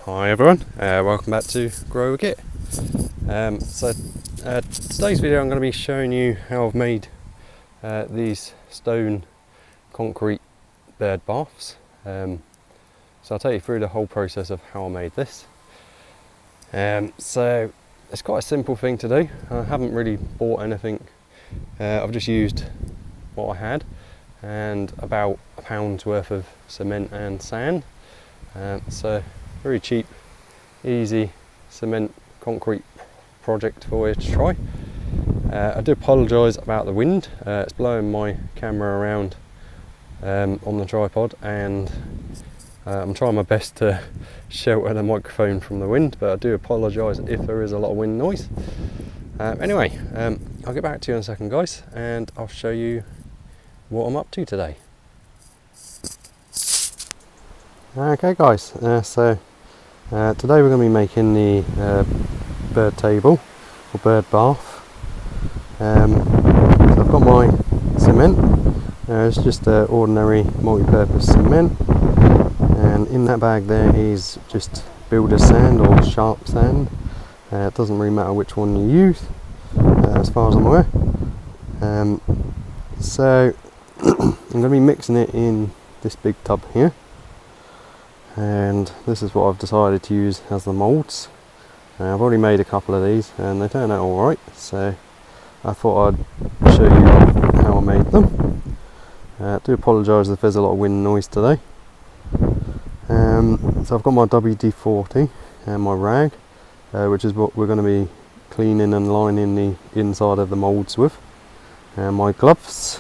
Hi everyone, welcome back to Grow a Kit. Today's video I'm going to be showing you how I've made these stone concrete bird baths. So I'll take you through the whole process of how I made this. So it's quite a simple thing to do. I haven't really bought anything. I've just used what I had and about £1 worth of cement and sand. So very cheap, easy cement concrete project for you to try. I do apologise about the wind. It's blowing my camera around on the tripod, and I'm trying my best to shelter the microphone from the wind, but I do apologise if there is a lot of wind noise. Anyway, I'll get back to you in a second, guys, and I'll show you what I'm up to today. Okay guys, so today we're going to be making the bird table or bird bath. So I've got my cement. It's just ordinary multi-purpose cement, and in that bag there is just builder's sand or sharp sand. It doesn't really matter which one you use, as far as I'm aware. So I'm going to be mixing it in this big tub here. And this is what I've decided to use as the moulds. I've already made a couple of these and they turn out alright, so I thought I'd show you how I made them. I do apologise if there's a lot of wind noise today. So I've got my WD-40 and my rag, which is what we're going to be cleaning and lining the inside of the moulds with. And my gloves,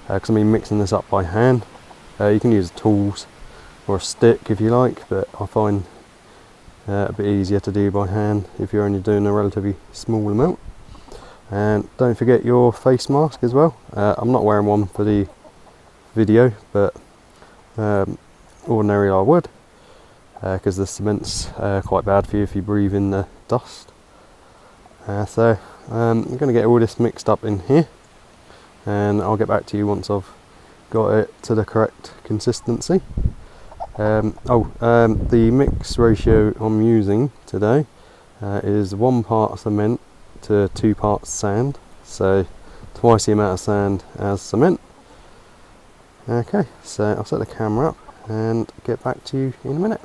because I'm mixing this up by hand. You can use tools or a stick if you like, but I find a bit easier to do by hand if you're only doing a relatively small amount. And don't forget your face mask as well. I'm not wearing one for the video, but ordinarily I would, because the cement's quite bad for you if you breathe in the dust. So I'm going to get all this mixed up in here, and I'll get back to you once I've got it to the correct consistency. The mix ratio I'm using today is 1 part cement to 2 parts sand, so twice the amount of sand as cement. Okay, so I'll set the camera up and get back to you in a minute.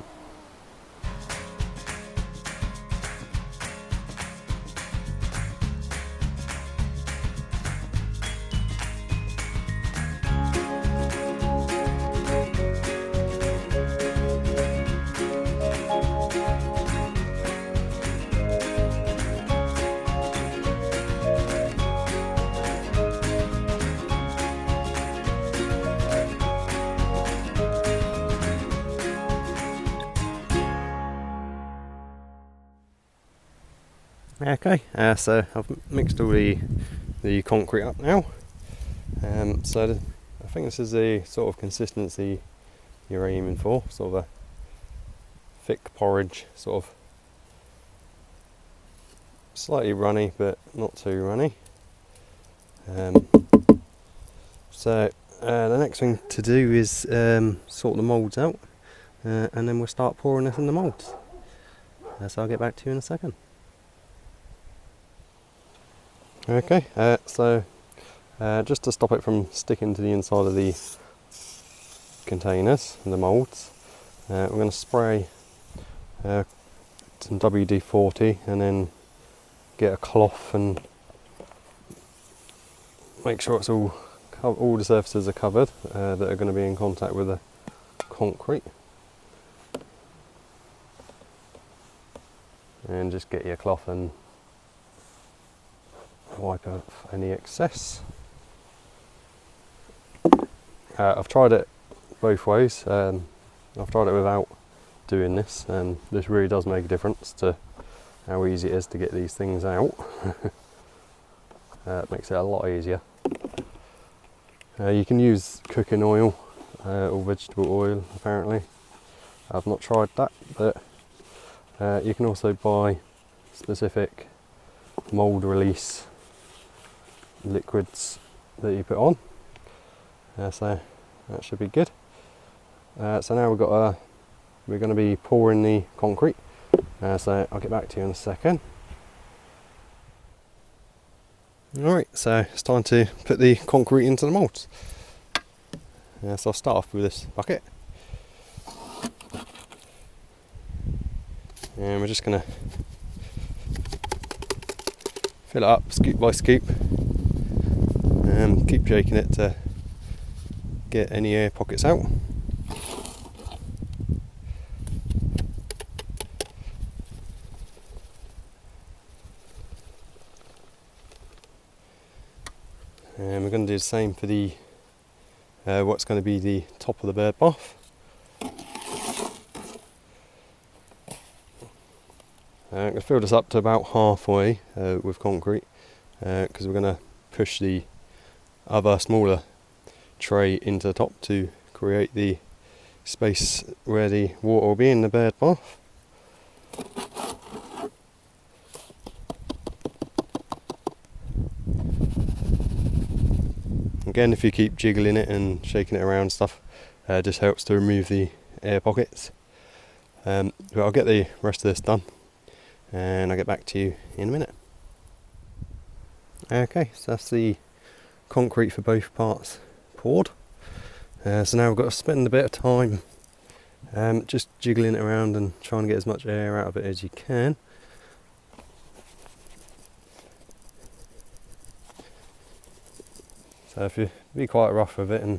Okay, so I've mixed all the concrete up now. So I think this is the sort of consistency you're aiming for, sort of a thick porridge, sort of slightly runny but not too runny. So the next thing to do is sort the moulds out, and then we'll start pouring this in the moulds. So I'll get back to you in a second. Okay, so just to stop it from sticking to the inside of the containers and the moulds, we're going to spray some WD-40 and then get a cloth and make sure it's all the surfaces are covered that are going to be in contact with the concrete, and just get your cloth and wipe off any excess. I've tried it both ways. I've tried it without doing this, and this really does make a difference to how easy it is to get these things out. It makes it a lot easier. You can use cooking oil or vegetable oil apparently. I've not tried that, but you can also buy specific mould release liquids that you put on, so that should be good. So now we've got a we're going to be pouring the concrete, so I'll get back to you in a second. Alright, so it's time to put the concrete into the moulds. So I'll start off with this bucket, and we're just going to fill it up scoop by scoop and keep shaking it to get any air pockets out. And we're going to do the same for the what's going to be the top of the bird bath. I'm going to fill this up to about halfway with concrete, because we're going to push the other smaller tray into the top to create the space where the water will be in the bird bath. Again, if you keep jiggling it and shaking it around and stuff, just helps to remove the air pockets. But I'll get the rest of this done and I'll get back to you in a minute. Okay, so that's the concrete for both parts poured. So now we've got to spend a bit of time just jiggling it around and trying to get as much air out of it as you can. So if you be quite rough with it and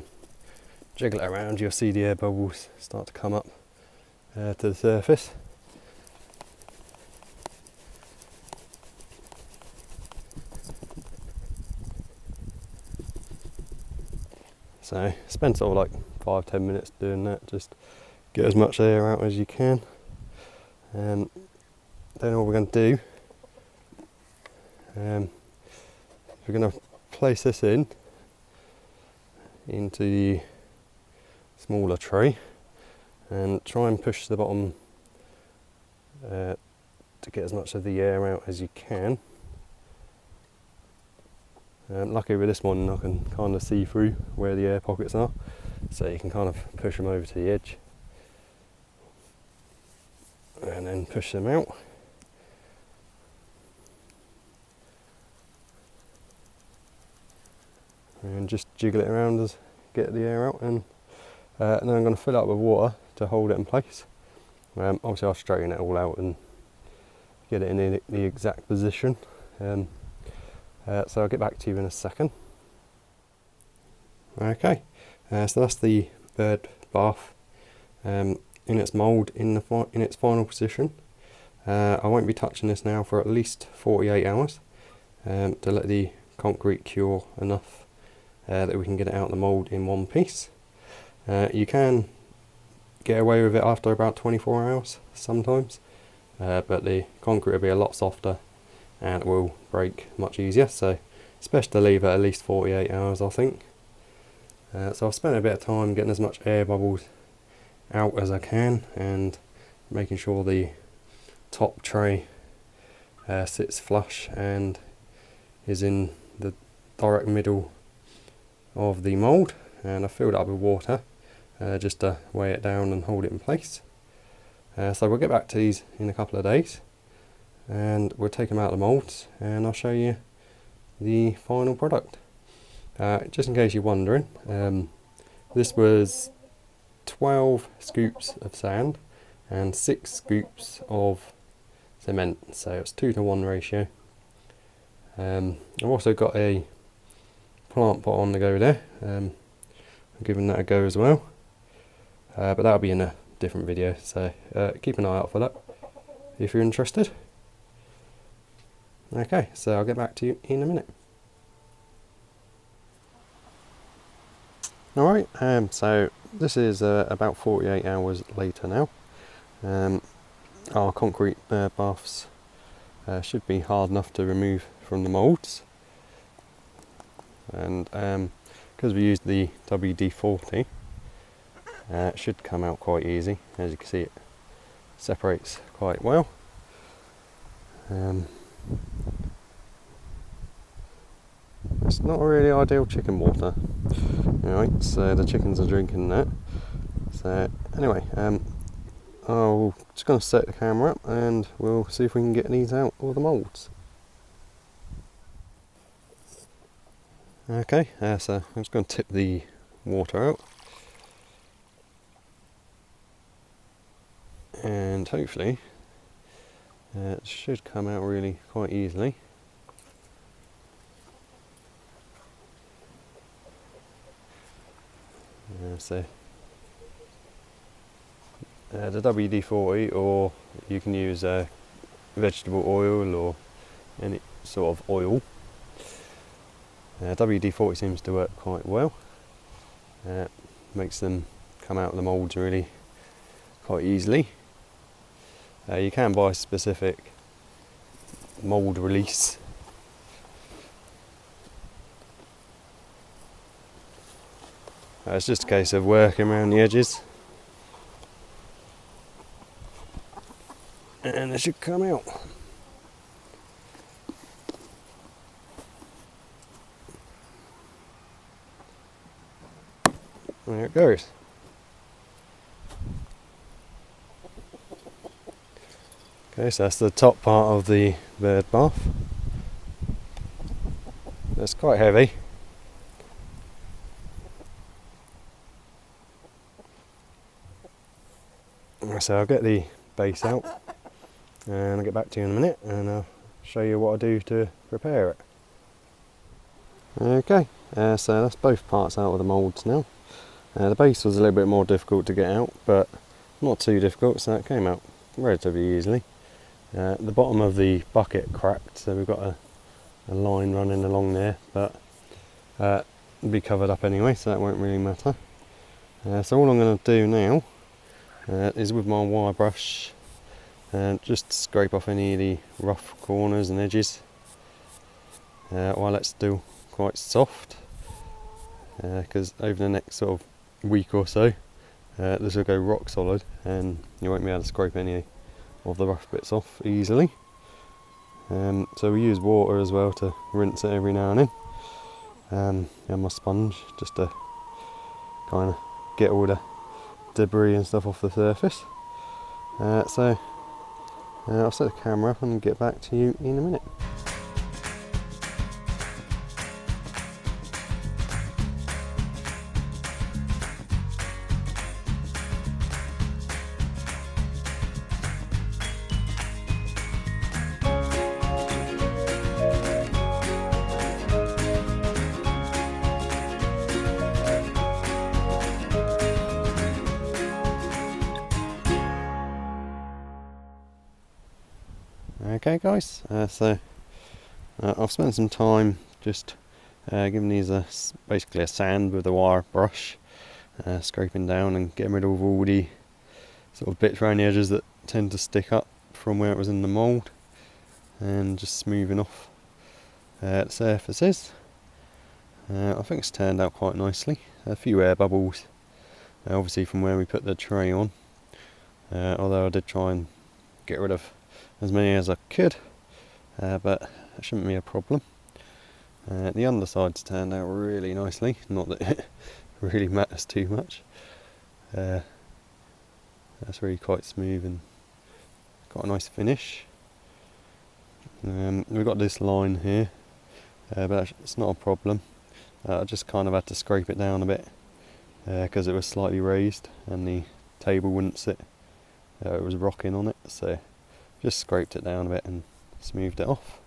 jiggle it around, you'll see the air bubbles start to come up to the surface. So spend sort of like 5-10 minutes doing that, just get as much air out as you can. Then all we're going to do, we're going to place this into the smaller tray and try and push the bottom to get as much of the air out as you can. Lucky with this one I can kind of see through where the air pockets are, so you can kind of push them over to the edge and then push them out. And just jiggle it around as get the air out, and then I'm going to fill it up with water to hold it in place. Obviously I'll straighten it all out and get it in the exact position. So I'll get back to you in a second. Okay, so that's the bird bath in its mould in its final position. I won't be touching this now for at least 48 hours to let the concrete cure enough that we can get it out of the mould in one piece. You can get away with it after about 24 hours sometimes, but the concrete will be a lot softer and it will break much easier, so it's best to leave it at least 48 hours, I think. So I've spent a bit of time getting as much air bubbles out as I can and making sure the top tray sits flush and is in the direct middle of the mould, and I filled it up with water just to weigh it down and hold it in place. So we'll get back to these in a couple of days and we'll take them out of the moulds and I'll show you the final product. Just in case you're wondering, this was 12 scoops of sand and 6 scoops of cement, so it's 2-to-1 ratio. I've also got a plant pot on the go there. I'm giving that a go as well, but that'll be in a different video, so keep an eye out for that if you're interested. Okay, so I'll get back to you in a minute. Alright, so this is about 48 hours later now. Our concrete baths should be hard enough to remove from the moulds, and because we used the WD-40, it should come out quite easy. As you can see, it separates quite well. It's not really ideal chicken water. Alright, so the chickens are drinking that. So anyway, I'm just going to set the camera up and we'll see if we can get these out, all the moulds. Okay, so I'm just going to tip the water out. And hopefully it should come out really quite easily. So the WD-40, or you can use vegetable oil or any sort of oil. WD-40 seems to work quite well. Makes them come out of the moulds really quite easily. You can buy specific mould release. It's just a case of working around the edges and it should come out. There it goes. Okay, so that's the top part of the bird bath. It's quite heavy. So I'll get the base out and I'll get back to you in a minute and I'll show you what I do to prepare it. Okay, so that's both parts out of the moulds now. The base was a little bit more difficult to get out, but not too difficult, so it came out relatively easily. The bottom of the bucket cracked, so we've got a line running along there, but it'll be covered up anyway, so that won't really matter. So all I'm going to do now is with my wire brush and just scrape off any of the rough corners and edges while it's still quite soft, because over the next sort of week or so this will go rock solid and you won't be able to scrape any of the rough bits off easily. So we use water as well to rinse it every now and then, and my sponge just to kind of get all the debris and stuff off the surface. So I'll set the camera up and get back to you in a minute. Okay guys, so I've spent some time just giving these basically a sand with a wire brush, scraping down and getting rid of all the sort of bits around the edges that tend to stick up from where it was in the mould, and just smoothing off the surfaces. I think it's turned out quite nicely. A few air bubbles obviously from where we put the tray on, although I did try and get rid of as many as I could, but that shouldn't be a problem. The underside's turned out really nicely, not that it really matters too much. That's really quite smooth and got a nice finish. We've got this line here, but it's not a problem. I just kind of had to scrape it down a bit because it was slightly raised and the table wouldn't sit. It was rocking on it, so just scraped it down a bit and smoothed it off.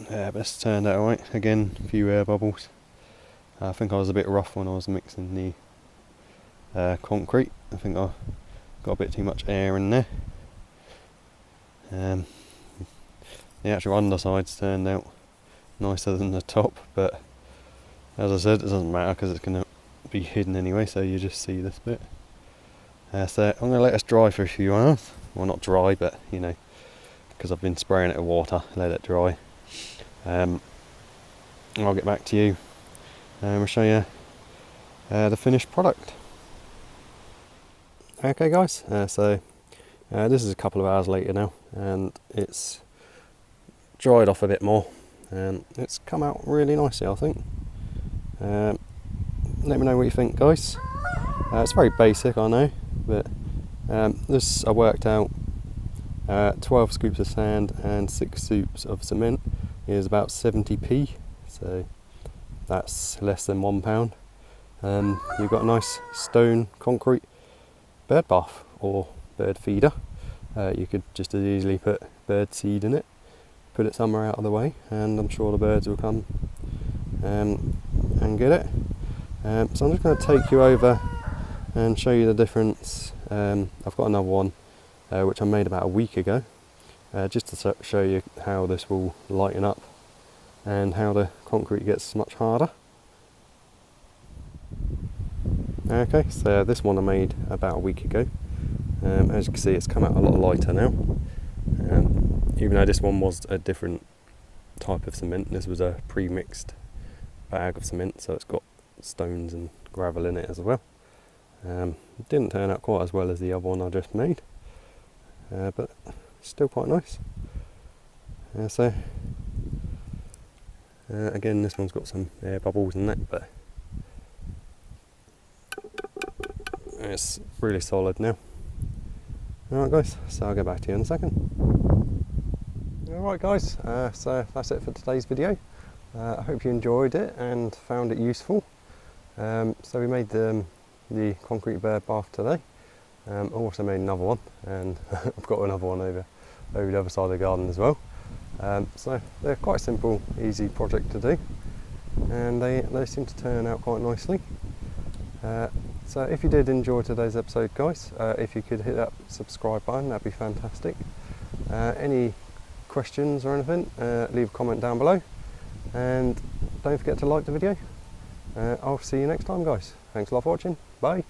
But it's turned out alright. Again, a few air bubbles. I think I was a bit rough when I was mixing the concrete. I think I got a bit too much air in there. The actual underside's turned out nicer than the top, but as I said, it doesn't matter because it's going to be hidden anyway, so you just see this bit. So I'm going to let this dry for a few hours. Well, not dry, but you know, because I've been spraying it with water, let it dry. I'll get back to you and we'll show you the finished product. Okay guys, so this is a couple of hours later now and it's dried off a bit more and it's come out really nicely, I think. Let me know what you think guys. It's very basic, I know, but this I worked out 12 scoops of sand and 6 scoops of cement is about 70p, so that's less than £1. You've got a nice stone concrete bird bath or bird feeder. You could just as easily put bird seed in it, put it somewhere out of the way, and I'm sure the birds will come and get it. So I'm just going to take you over and show you the difference. I've got another one which I made about a week ago, just to show you how this will lighten up and how the concrete gets much harder. Okay, so this one I made about a week ago. As you can see, it's come out a lot lighter now. Even though this one was a different type of cement, this was a pre-mixed bag of cement, so it's got stones and gravel in it as well. It didn't turn out quite as well as the other one I just made, but still quite nice. Again, this one's got some air bubbles in that, but it's really solid now. Alright guys, so I'll get back to you in a second. Alright guys, so that's it for today's video. I hope you enjoyed it and found it useful. So we made the concrete bird bath today. I also made another one, and I've got another one over the other side of the garden as well. So they're quite simple, easy project to do, and they seem to turn out quite nicely. So if you did enjoy today's episode guys, if you could hit that subscribe button, that'd be fantastic. Any questions or anything, leave a comment down below, and don't forget to like the video. I'll see you next time guys. Thanks a lot for watching, bye.